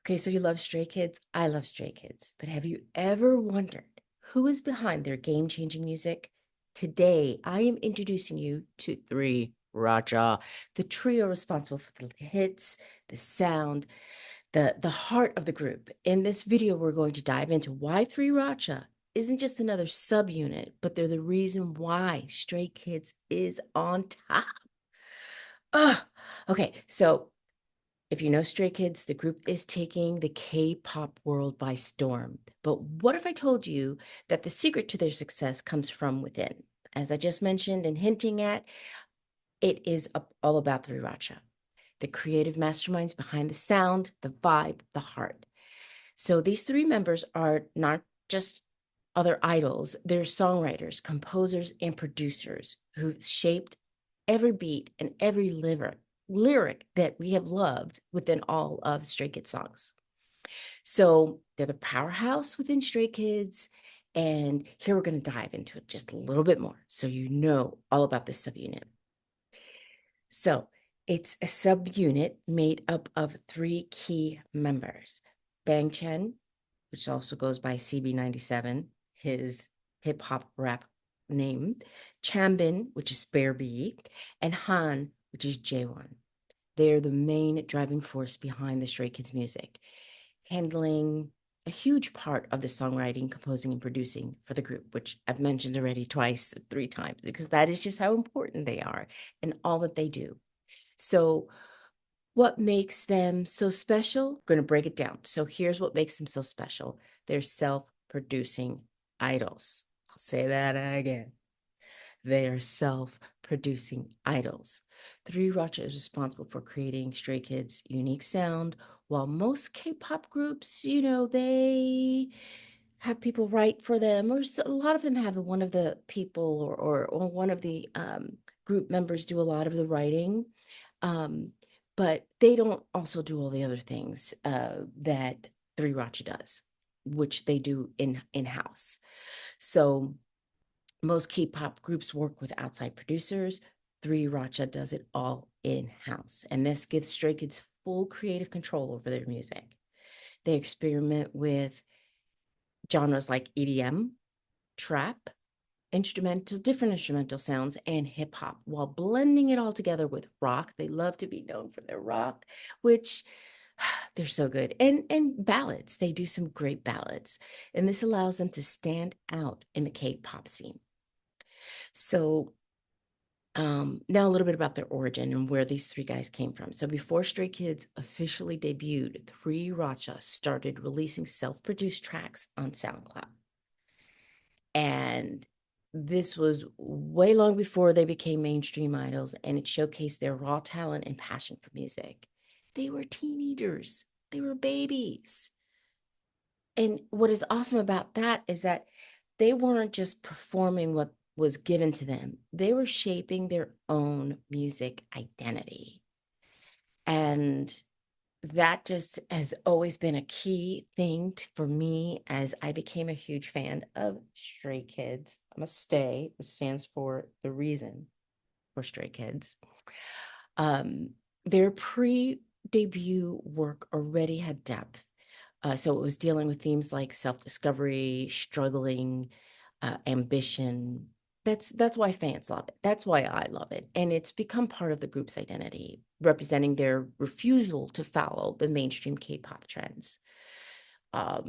Okay, so you love Stray Kids? I love Stray Kids. But have you ever wondered who is behind their game-changing music? Today, I am introducing you to 3RACHA, the trio responsible for the hits, the sound, the heart of the group. In this video, we're going to dive into why 3RACHA isn't just another subunit, but they're the reason why Stray Kids is on top. Ugh. Okay, so if you know Stray Kids, the group is taking the K-pop world by storm. But what if I told you that the secret to their success comes from within? As I just mentioned and hinting at, it is all about 3RACHA, the creative masterminds behind the sound, the vibe, the heart. So these three members are not just other idols, they're songwriters, composers, and producers who've shaped every beat and every lyric that we have loved within all of Stray Kids songs. So they're the powerhouse within Stray Kids. And here we're going to dive into it just a little bit more so you know all about this subunit. So it's a subunit made up of three key members: Bangchan, which also goes by CB97, his hip hop rap name, Changbin, which is Spare B, and Han, which is J1. They're the main driving force behind the Stray Kids music, handling a huge part of the songwriting, composing, and producing for the group, which I've mentioned already twice, 3 times, because that is just how important they are and all that they do. So what makes them so special? I'm going to break it down. So here's what makes them so special. They're self-producing idols. I'll say that again. They are self-producing idols. 3RACHA is responsible for creating Stray Kids' unique sound, while most K-pop groups, they have people write for them, or a lot of them have one of the people or one of the group members do a lot of the writing. But they don't also do all the other things that 3RACHA does, which they do in-house. So most K-pop groups work with outside producers. 3RACHA does it all in-house, and this gives Stray Kids full creative control over their music. They experiment with genres like EDM, trap, different instrumental sounds, and hip hop, while blending it all together with rock. They love to be known for their rock, which they're so good. And ballads. They do some great ballads. And this allows them to stand out in the K-pop scene. So now a little bit about their origin and where these three guys came from. So before Stray Kids officially debuted, 3RACHA started releasing self-produced tracks on SoundCloud. And this was way long before they became mainstream idols, and it showcased their raw talent and passion for music. They were teenagers. They were babies. And what is awesome about that is that they weren't just performing what was given to them. They were shaping their own music identity. And that just has always been a key thing for me as I became a huge fan of Stray Kids. I'm a stay, which stands for the reason for Stray Kids. Their pre-debut work already had depth. So it was dealing with themes like self-discovery, struggling, ambition. That's why fans love it. That's why I love it. And it's become part of the group's identity, representing their refusal to follow the mainstream K-pop trends. A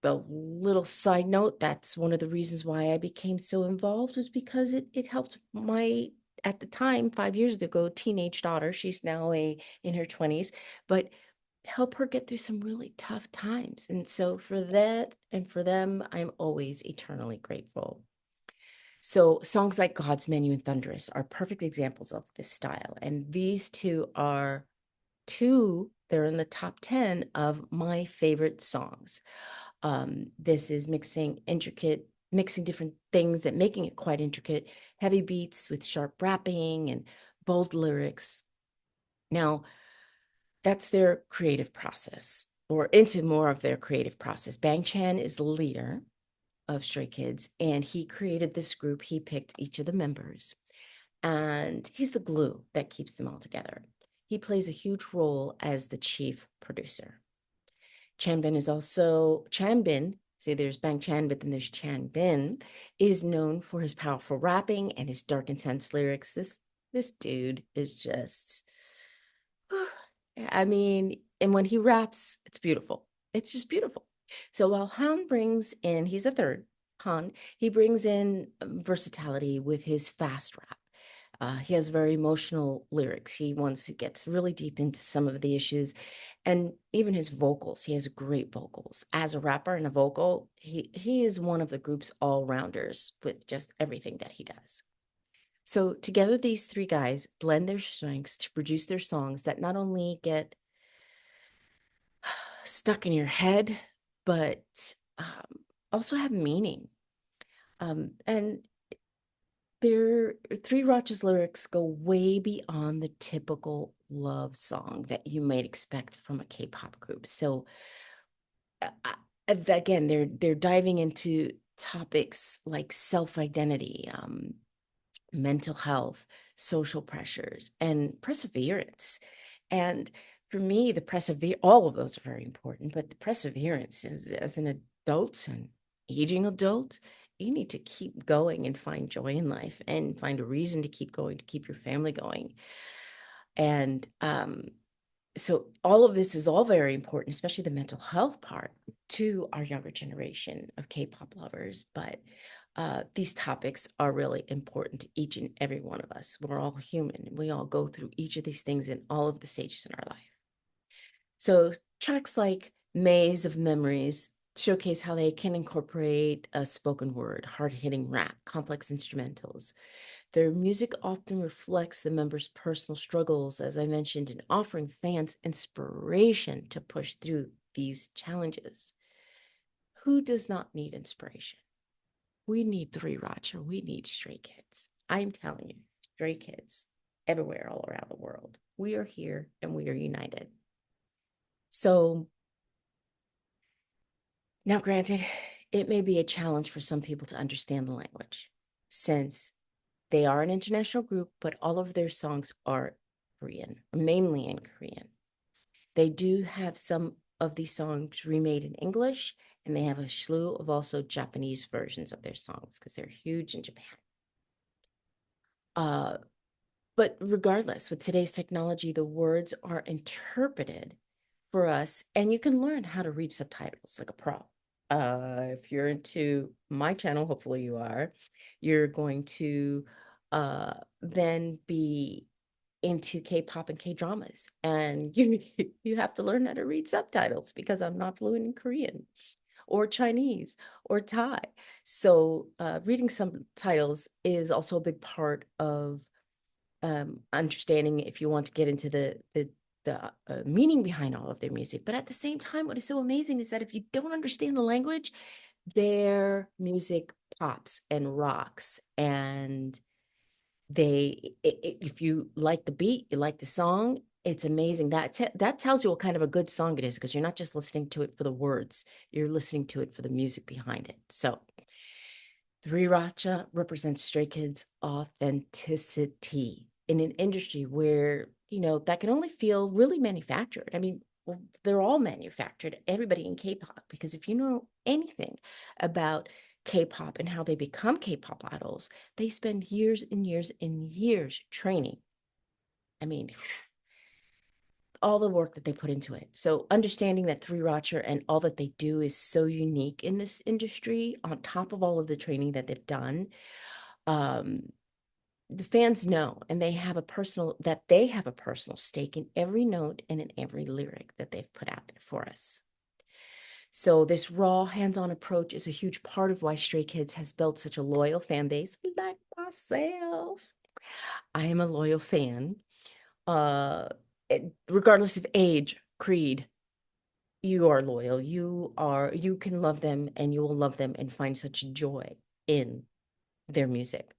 little side note, that's one of the reasons why I became so involved, was because it helped my, at the time, 5 years ago, teenage daughter. She's now in her 20s, but help her get through some really tough times. And so for that and for them, I'm always eternally grateful. So songs like God's Menu and Thunderous are perfect examples of this style. And these they're in the top 10 of my favorite songs. This is mixing different things that making it quite intricate, heavy beats with sharp rapping and bold lyrics. Now, that's their creative process, or into more of their creative process. Bangchan is the leader of Stray Kids, and he created this group. He picked each of the members, and he's the glue that keeps them all together. He plays a huge role as the chief producer. Changbin is also Changbin. See, there's bangchan, but then there's changbin. Is known for his powerful rapping and his dark, intense lyrics. This dude is just, I mean, and when he raps, it's beautiful. It's just beautiful. So while Han brings in, he's a third Han. He brings in versatility with his fast rap. He has very emotional lyrics. He gets really deep into some of the issues, and even his vocals. He has great vocals as a rapper and a vocal. He is one of the group's all-rounders with just everything that he does. So together, these three guys blend their strengths to produce their songs that not only get stuck in your head, but also have meaning. And their 3RACHA's lyrics go way beyond the typical love song that you might expect from a K-pop group. So again, they're diving into topics like self-identity, mental health, social pressures, and perseverance. And for me, all of those are very important, but the perseverance is, as an adult and aging adult, you need to keep going and find joy in life and find a reason to keep going, to keep your family going. And so all of this is all very important, especially the mental health part, to our younger generation of K-pop lovers. But these topics are really important to each and every one of us. We're all human. We all go through each of these things in all of the stages in our life. So tracks like Maze of Memories showcase how they can incorporate a spoken word, hard-hitting rap, complex instrumentals. Their music often reflects the members' personal struggles, as I mentioned, in offering fans inspiration to push through these challenges. Who does not need inspiration? We need 3RACHA. We need Stray Kids. I'm telling you, Stray Kids everywhere, all around the world. We are here and we are united. So now, granted, it may be a challenge for some people to understand the language, since they are an international group, but all of their songs are Korean, mainly in Korean. They do have some of these songs remade in English, and they have a slew of also Japanese versions of their songs because they're huge in Japan. But regardless, with today's technology, the words are interpreted for us, and you can learn how to read subtitles like a pro. If you're into my channel, hopefully you are, you're going to then be into K-pop and K-dramas, and you have to learn how to read subtitles because I'm not fluent in Korean or Chinese or Thai. So reading subtitles is also a big part of understanding if you want to get into the meaning behind all of their music. But at the same time, what is so amazing is that if you don't understand the language, their music pops and rocks. And if you like the beat, you like the song, it's amazing. That tells you what kind of a good song it is, because you're not just listening to it for the words, you're listening to it for the music behind it. So 3RACHA represents Stray Kids' authenticity in an industry where, that can only feel really manufactured. I mean, well, they're all manufactured, everybody in K-pop, because if you know anything about K-pop and how they become K-pop idols, they spend years and years and years training. I mean, all the work that they put into it. So understanding that 3RACHA and all that they do is so unique in this industry, on top of all of the training that they've done, the fans know, and they have a personal stake in every note and in every lyric that they've put out there for us. So this raw, hands-on approach is a huge part of why Stray Kids has built such a loyal fan base. Like myself, I am a loyal fan. Regardless of age, creed, you are loyal. You can love them, and you will love them and find such joy in their music.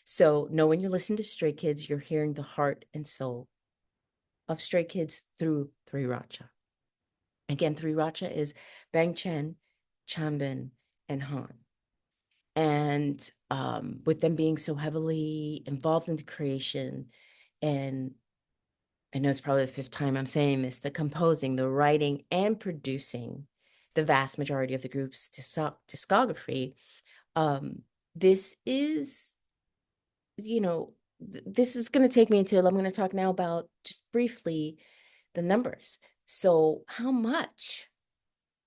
So know when you listen to Stray Kids, you're hearing the heart and soul of Stray Kids through 3RACHA. Again, 3RACHA is bangchan, changbin, and Han. And with them being so heavily involved in the creation, and I know it's probably the fifth time I'm saying this, the composing, the writing, and producing the vast majority of the group's discography, this is, this is going to take me into, I'm going to talk now about just briefly the numbers. So how much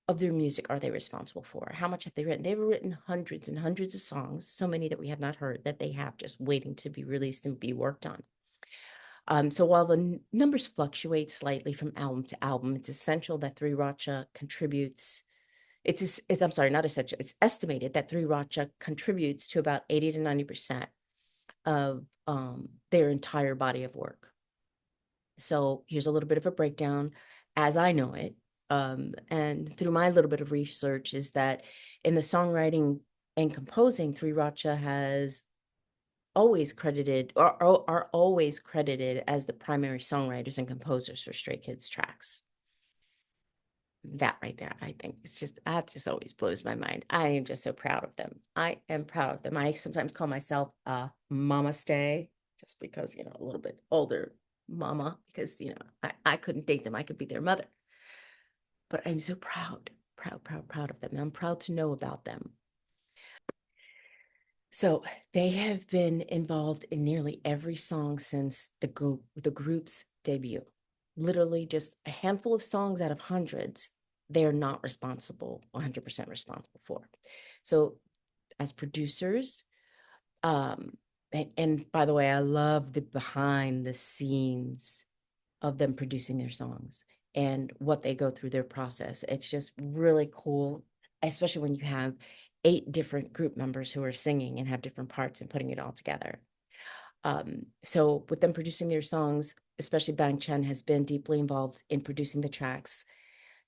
of their music are they responsible for? How much have they written? They've written hundreds and hundreds of songs, so many that we have not heard, that they have just waiting to be released and be worked on. So while the numbers fluctuate slightly from album to album, it's essential that 3RACHA contributes. I'm sorry, not essential. It's estimated that 3RACHA contributes to about 80 to 90% of their entire body of work. So here's a little bit of a breakdown as I know it. And through my little bit of research is that in the songwriting and composing, 3RACHA has always credited or are always credited as the primary songwriters and composers for Stray Kids tracks. That right there, I think that just always blows my mind. I am just so proud of them. I am proud of them. I sometimes call myself Mama Stay, just because, a little bit older mama, because, I couldn't date them. I could be their mother. But I'm so proud of them. I'm proud to know about them. So they have been involved in nearly every song since the group's debut. Literally just a handful of songs out of hundreds they're not 100% responsible for. So as producers, and by the way, I love the behind the scenes of them producing their songs and what they go through their process. It's just really cool, especially when you have 8 different group members who are singing and have different parts and putting it all together. So with them producing their songs, especially Bangchan has been deeply involved in producing the tracks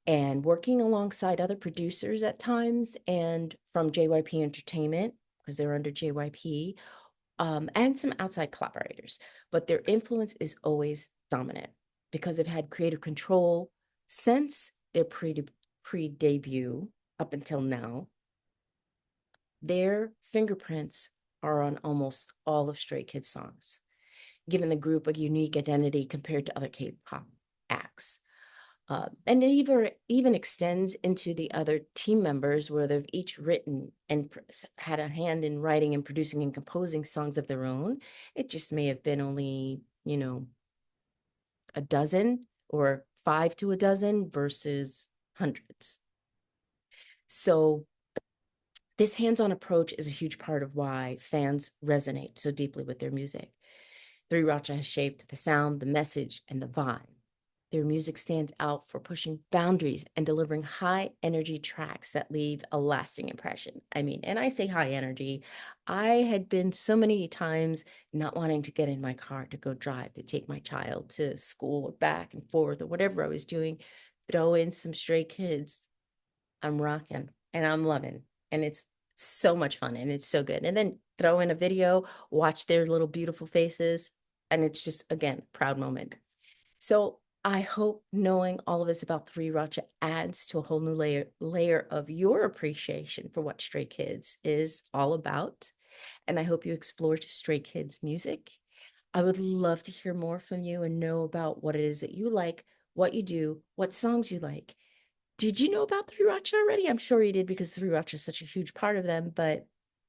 and working alongside other producers at times, and from JYP Entertainment, because they're under JYP, and some outside collaborators. But their influence is always dominant because they've had creative control since their pre-debut up until now. Their fingerprints are on almost all of Stray Kids songs, giving the group a unique identity compared to other K-pop acts. And it even extends into the other team members, where they've each written and had a hand in writing and producing and composing songs of their own. It just may have been only, a dozen or 5 to a dozen versus hundreds. So this hands-on approach is a huge part of why fans resonate so deeply with their music. 3RACHA has shaped the sound, the message, and the vibe. Their music stands out for pushing boundaries and delivering high energy tracks that leave a lasting impression. I mean, and I say high energy. I had been so many times not wanting to get in my car to go drive to take my child to school or back and forth or whatever I was doing. Throw in some Stray Kids. I'm rocking and I'm loving. And it's so much fun and it's so good. And then throw in a video, watch their little beautiful faces. And it's just, again, proud moment. So I hope knowing all of this about 3RACHA adds to a whole new layer of your appreciation for what Stray Kids is all about. And I hope you explore Stray Kids music. I would love to hear more from you and know about what it is that you like, what you do, what songs you like. Did you know about 3RACHA already? I'm sure you did, because 3RACHA is such a huge part of them, but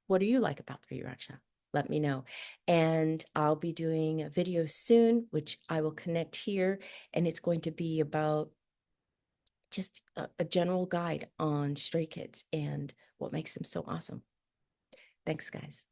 what do you like about 3RACHA? Let me know. And I'll be doing a video soon, which I will connect here, and it's going to be about just a general guide on Stray Kids and what makes them so awesome. Thanks, guys.